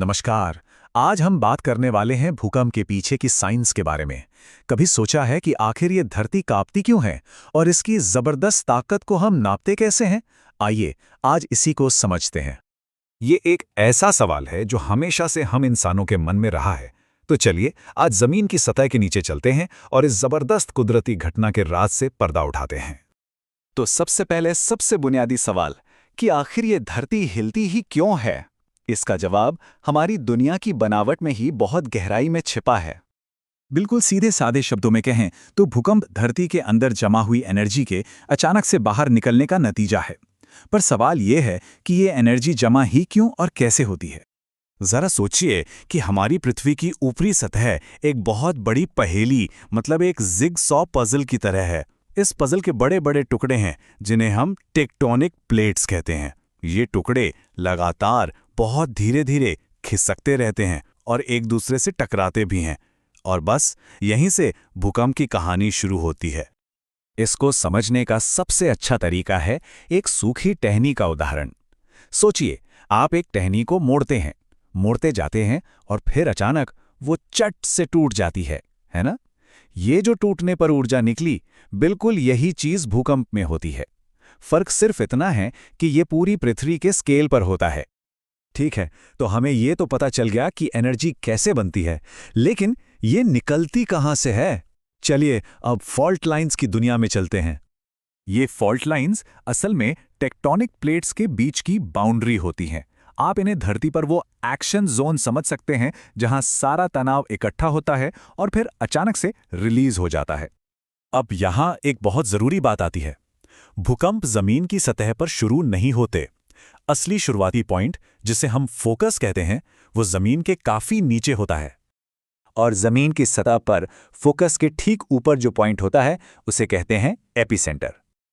नमस्कार। आज हम बात करने वाले हैं भूकंप के पीछे की साइंस के बारे में। कभी सोचा है कि आखिर ये धरती कांपती क्यों है और इसकी जबरदस्त ताकत को हम नापते कैसे हैं? आइए आज इसी को समझते हैं। ये एक ऐसा सवाल है जो हमेशा से हम इंसानों के मन में रहा है। तो चलिए आज जमीन की सतह के नीचे चलते हैं और इस जबरदस्त कुदरती घटना के राज से पर्दा उठाते हैं। तो सबसे पहले सबसे बुनियादी सवाल कि आखिर ये धरती हिलती ही क्यों है? इसका जवाब हमारी दुनिया की बनावट में ही बहुत गहराई में छिपा है। बिल्कुल सीधे सादे शब्दों में कहें तो भूकंप धरती के अंदर जमा हुई एनर्जी के अचानक से बाहर निकलने का नतीजा है। पर सवाल ये है कि ये एनर्जी जमा ही क्यों और कैसे होती है। जरा सोचिए कि हमारी पृथ्वी की ऊपरी सतह एक बहुत बड़ी पहेली मतलब एक जिगसॉ पजल की तरह है। इस पजल के बड़े बड़े टुकड़े हैं जिन्हें हम टेक्टोनिक प्लेट्स कहते हैं। ये टुकड़े लगातार बहुत धीरे धीरे खिसकते रहते हैं और एक दूसरे से टकराते भी हैं, और बस यहीं से भूकंप की कहानी शुरू होती है। इसको समझने का सबसे अच्छा तरीका है एक सूखी टहनी का उदाहरण। सोचिए, आप एक टहनी को मोड़ते जाते हैं और फिर अचानक वो चट से टूट जाती है ना? ये जो टूटने पर ऊर्जा निकली, बिल्कुल यही चीज भूकंप में होती है। फर्क सिर्फ इतना है कि ये पूरी पृथ्वी के स्केल पर होता है। ठीक है, तो हमें ये तो पता चल गया कि एनर्जी कैसे बनती है, लेकिन ये निकलती कहाँ से है? चलिए अब फॉल्ट लाइंस की दुनिया में चलते हैं। ये फॉल्ट लाइंस असल में टेक्टोनिक प्लेट्स के बीच की बाउंड्री होती हैं। आप इन्हें धरती पर वो एक्शन जोन समझ सकते हैं जहां सारा तनाव इकट्ठा होता है और फिर अचानक से रिलीज हो जाता है। अब यहां एक बहुत जरूरी बात आती है। भूकंप जमीन की सतह पर शुरू नहीं होते। असली शुरुआती पॉइंट, जिसे हम फोकस कहते हैं, वो जमीन के काफी नीचे होता है। और जमीन की सतह पर फोकस के ठीक ऊपर जो पॉइंट होता है उसे कहते हैं एपिसेंटर।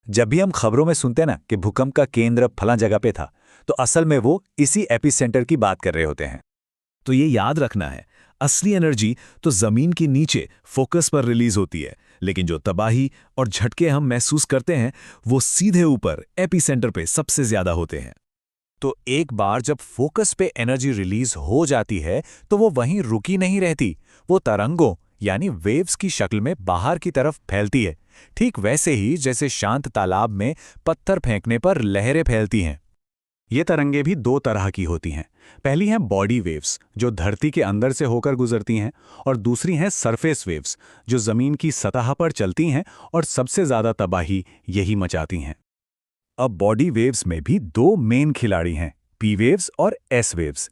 जब भी हम खबरों में सुनते हैं ना कि भूकंप का केंद्र फलां जगह पे था, तो असल में वो इसी एपिसेंटर की बात कर रहे होते हैं। तो ये याद रखना है, असली एनर्जी तो जमीन के नीचे फोकस पर रिलीज होती है, लेकिन जो तबाही और झटके हम महसूस करते हैं वो सीधे ऊपर एपिसेंटर पे सबसे ज्यादा होते हैं। तो एक बार जब फोकस पे एनर्जी रिलीज हो जाती है तो वो वहीं रुकी नहीं रहती, वो तरंगों यानी वेव्स की शक्ल में बाहर की तरफ फैलती है। ठीक वैसे ही जैसे शांत तालाब में पत्थर फेंकने पर लहरें फैलती हैं। ये तरंगें भी दो तरह की होती हैं। पहली हैं बॉडी वेव्स जो धरती के अंदर से होकर गुजरती हैं, और दूसरी हैं सरफेस वेव्स जो जमीन की सतह पर चलती हैं और सबसे ज्यादा तबाही यही मचाती हैं। अब बॉडी वेव्स में भी दो मेन खिलाड़ी हैं, पी वेव्स और एस वेव्स।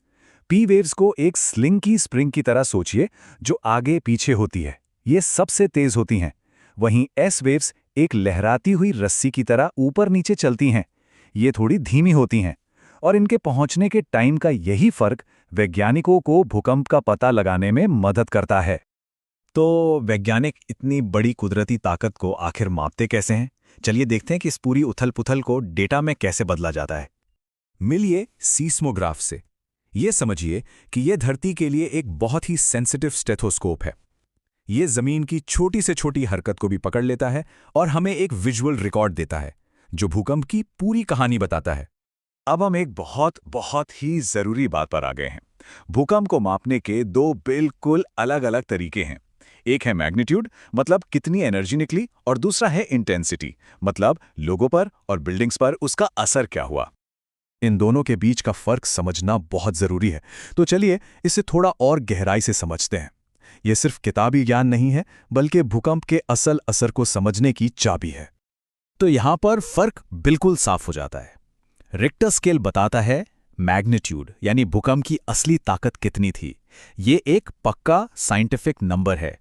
पी वेव्स को एक स्लिंग की स्प्रिंग की तरह सोचिए जो आगे पीछे होती है, ये सबसे तेज होती हैं। वहीं एस वेव्स एक लहराती हुई रस्सी की तरह ऊपर नीचे चलती हैं, ये थोड़ी धीमी होती हैं। और इनके पहुंचने के टाइम का यही फर्क वैज्ञानिकों को भूकंप का पता लगाने में मदद करता है। तो वैज्ञानिक इतनी बड़ी कुदरती ताकत को आखिर मापते कैसे हैं? चलिए देखते हैं कि इस पूरी उथल-पुथल को डेटा में कैसे बदला जाता है। मिलिए सीस्मोग्राफ से। ये समझिए कि यह धरती के लिए एक बहुत ही सेंसिटिव स्टेथोस्कोप है। ये जमीन की छोटी से छोटी हरकत को भी पकड़ लेता है और हमें एक विजुअल रिकॉर्ड देता है जो भूकंप की पूरी कहानी बताता है। अब हम एक बहुत बहुत ही जरूरी बात पर आ गए हैं। भूकंप को मापने के दो बिल्कुल अलग अलग तरीके हैं। एक है मैग्नीट्यूड, मतलब कितनी एनर्जी निकली, और दूसरा है इंटेंसिटी, मतलब लोगों पर और बिल्डिंग्स पर उसका असर क्या हुआ। इन दोनों के बीच का फर्क समझना बहुत जरूरी है। तो चलिए इसे थोड़ा और गहराई से समझते हैं। यह सिर्फ किताबी ज्ञान नहीं है, बल्कि भूकंप के असल असर को समझने की चाबी है। तो यहां पर फर्क बिल्कुल साफ हो जाता है। रिक्टर स्केल बताता है मैग्नीट्यूड यानी भूकंप की असली ताकत कितनी थी। ये एक पक्का साइंटिफिक नंबर है।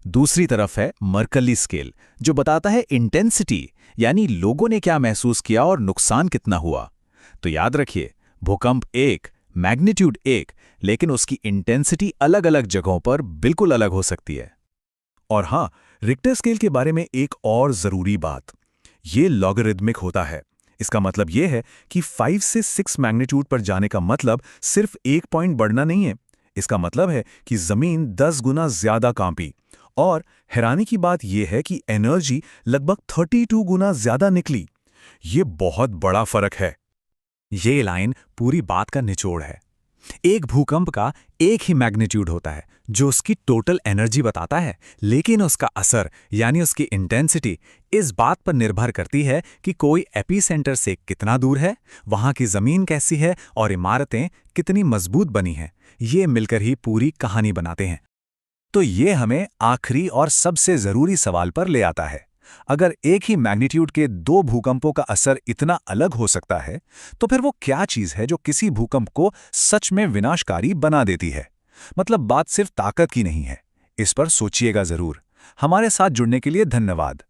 दूसरी तरफ है मर्कली स्केल जो बताता है इंटेंसिटी यानी लोगों ने क्या महसूस किया और नुकसान कितना हुआ। तो याद रखिए, भूकंप एक, मैग्नीट्यूड एक, लेकिन उसकी इंटेंसिटी अलग अलग जगहों पर बिल्कुल अलग हो सकती है। और हां, रिक्टर स्केल के बारे में एक और जरूरी बात, ये लॉगरिदमिक होता है। इसका मतलब यह है कि 5 से 6 मैग्नीट्यूड पर जाने का मतलब सिर्फ एक पॉइंट बढ़ना नहीं है। इसका मतलब है कि जमीन 10 गुना ज्यादा कांपी। और हैरानी की बात यह है कि एनर्जी लगभग 32 गुना ज्यादा निकली। ये बहुत बड़ा फर्क है। ये लाइन पूरी बात का निचोड़ है। एक भूकंप का एक ही मैग्नीट्यूड होता है जो उसकी टोटल एनर्जी बताता है, लेकिन उसका असर यानी उसकी इंटेंसिटी इस बात पर निर्भर करती है कि कोई एपीसेंटर से कितना दूर है, वहां की जमीन कैसी है और इमारतें कितनी मजबूत बनी हैं। ये मिलकर ही पूरी कहानी बनाते हैं। तो ये हमें आखिरी और सबसे जरूरी सवाल पर ले आता है। अगर एक ही मैग्नीट्यूड के दो भूकंपों का असर इतना अलग हो सकता है, तो फिर वो क्या चीज है जो किसी भूकंप को सच में विनाशकारी बना देती है? मतलब बात सिर्फ ताकत की नहीं है। इस पर सोचिएगा जरूर। हमारे साथ जुड़ने के लिए धन्यवाद।